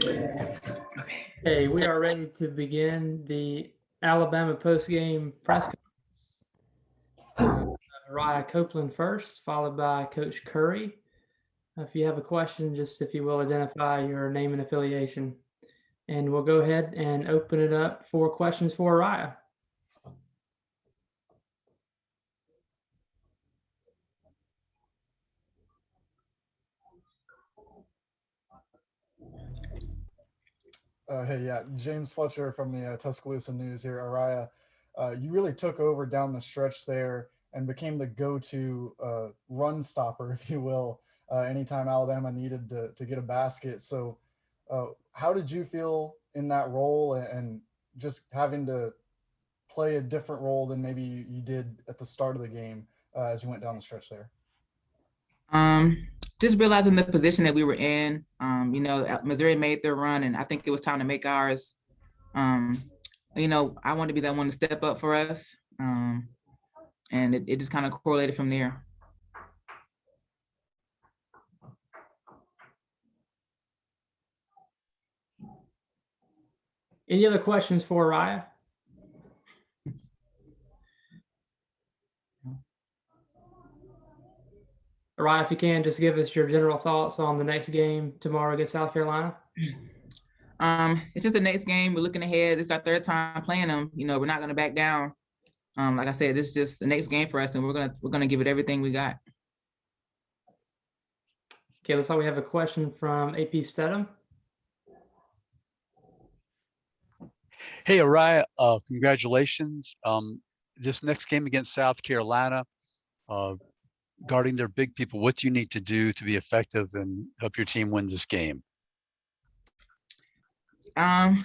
Okay, we are ready to begin the Alabama postgame press conference. Raya Copeland first, followed by Coach Curry. If you have a question, just if you will identify your name and affiliation. And we'll go ahead and open it up for questions for Raya. Hey, yeah, James Fletcher from the Tuscaloosa News here. Araya, you really took over down the stretch there and became the go-to run stopper, if you will, anytime Alabama needed to get a basket. So how did you feel in that role and just having to play a different role than maybe you did at the start of the game as you went down the stretch there? Just realizing the position that we were in. Missouri made their run, and I think it was time to make ours. I wanted to be that one to step up for us, and it just kind of correlated from there. Any other questions for Raya? Raya, if you can, just give us your general thoughts on the next game tomorrow against South Carolina. It's just the next game. We're looking ahead. It's our third time playing them. We're not going to back down. Like I said, this is just the next game for us, and we're gonna give it everything we got. Okay, looks like we have a question from AP Steadham. Hey, Araya, congratulations. This next game against South Carolina, guarding their big people, what do you need to do to be effective and help your team win this game? The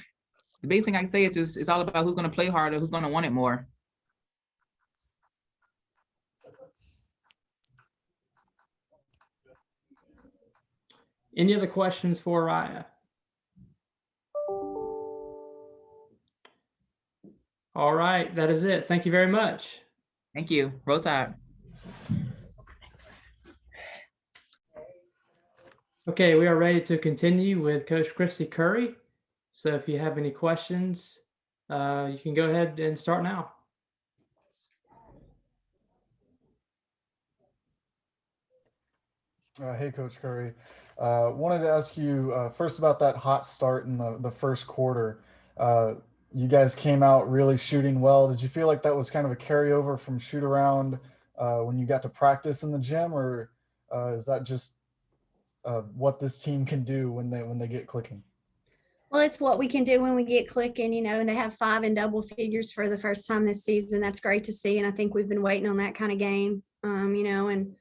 big thing I can say is just, it's all about who's going to play harder, who's going to want it more. Any other questions for Raya? All right, that is it. Thank you very much. Thank you. Roll Tide. Okay, we are ready to continue with Coach Christy Curry. So if you have any questions, you can go ahead and start now. Hey, Coach Curry. Wanted to ask you first about that hot start in the first quarter. You guys came out really shooting well. Did you feel like that was kind of a carryover from shoot around when you got to practice in the gym, or is that just what this team can do when they get clicking? Well, it's what we can do when we get clicking, and to have 5 in double figures for the first time this season, that's great to see. And I think we've been waiting on that kind of game, and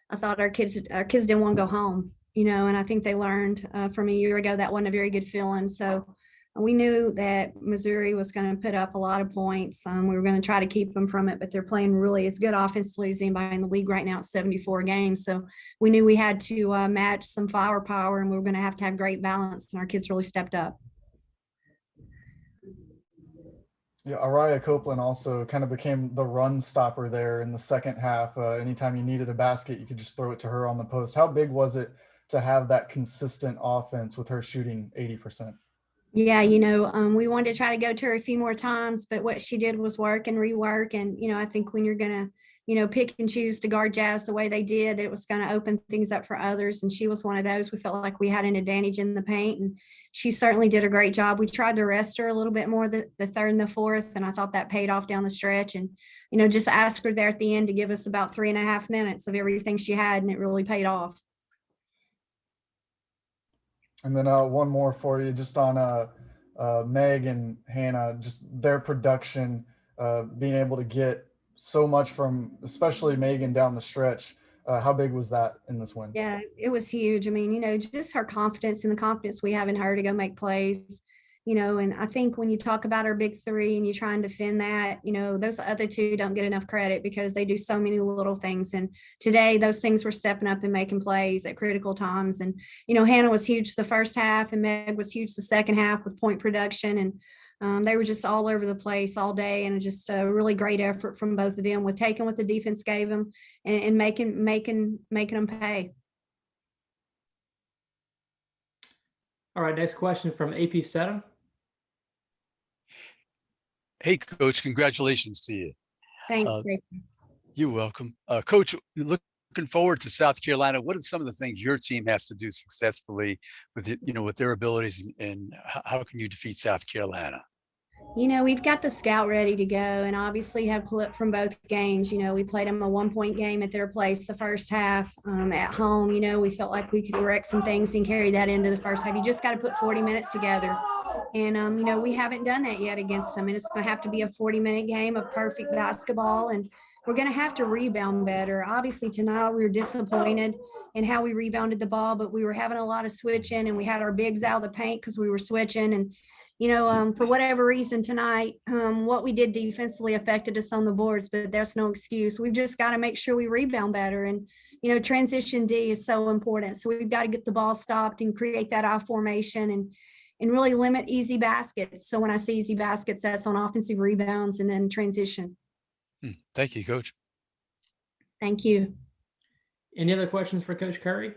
I thought our kids didn't want to go home, and I think they learned from a year ago that wasn't a very good feeling. So we knew that Missouri was going to put up a lot of points. We were going to try to keep them from it, but they're playing really as good offensively as anybody in the league right now. It's 74 games. So we knew we had to match some firepower, and we were going to have great balance, and our kids really stepped up. Yeah, Araya Copeland also kind of became the run stopper there in the second half. Anytime you needed a basket, you could just throw it to her on the post. How big was it to have that consistent offense with her shooting 80%? Yeah, we wanted to try to go to her a few more times, but what she did was work and rework. And, I think when you're going to, pick and choose to guard Jazz the way they did, it was going to open things up for others. And she was one of those. We felt like we had an advantage in the paint, and she certainly did a great job. We tried to rest her a little bit more the third and the fourth, and I thought that paid off down the stretch. And, just asked her there at the end to give us about 3.5 minutes of everything she had, and it really paid off. And then one more for you, just on Meg and Hannah, just their production, being able to get so much from, especially Megan down the stretch. How big was that in this win? Yeah, it was huge. I mean, just her confidence and the confidence we have in her to go make plays. And I think when you talk about our big three and you try and defend that, those other two don't get enough credit because they do so many little things. And today those things were stepping up and making plays at critical times. And, Hannah was huge the first half, and Meg was huge the second half with point production. And they were just all over the place all day, and just a really great effort from both of them with taking what the defense gave them and making them pay. All right, next question from AP Steadham. Hey, Coach, congratulations to you. Thanks. Uh, Jake. You're welcome. Coach, looking forward to South Carolina. What are some of the things your team has to do successfully with, with their abilities, and how can you defeat South Carolina? We've got the scout ready to go and obviously have clip from both games. We played them a 1-point game at their place the first half. At home, we felt like we could correct some things and carry that into the first half. You just got to put 40 minutes together. And, we haven't done that yet against them. And it's going to have to be a 40-minute game of perfect basketball. And we're going to have to rebound better. Obviously, tonight we were disappointed in how we rebounded the ball, but we were having a lot of switching and we had our bigs out of the paint because we were switching. And for whatever reason tonight, what we did defensively affected us on the boards, but that's no excuse. We've just got to make sure we rebound better. And, transition D is so important. So we've got to get the ball stopped and create that I formation and really limit easy baskets. So when I say easy baskets, that's on offensive rebounds and then transition. Thank you, Coach. Thank you. Any other questions for Coach Curry?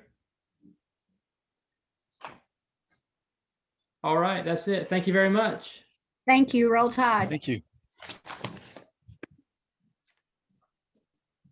All right, that's it. Thank you very much. Thank you. Roll Tide. Thank you.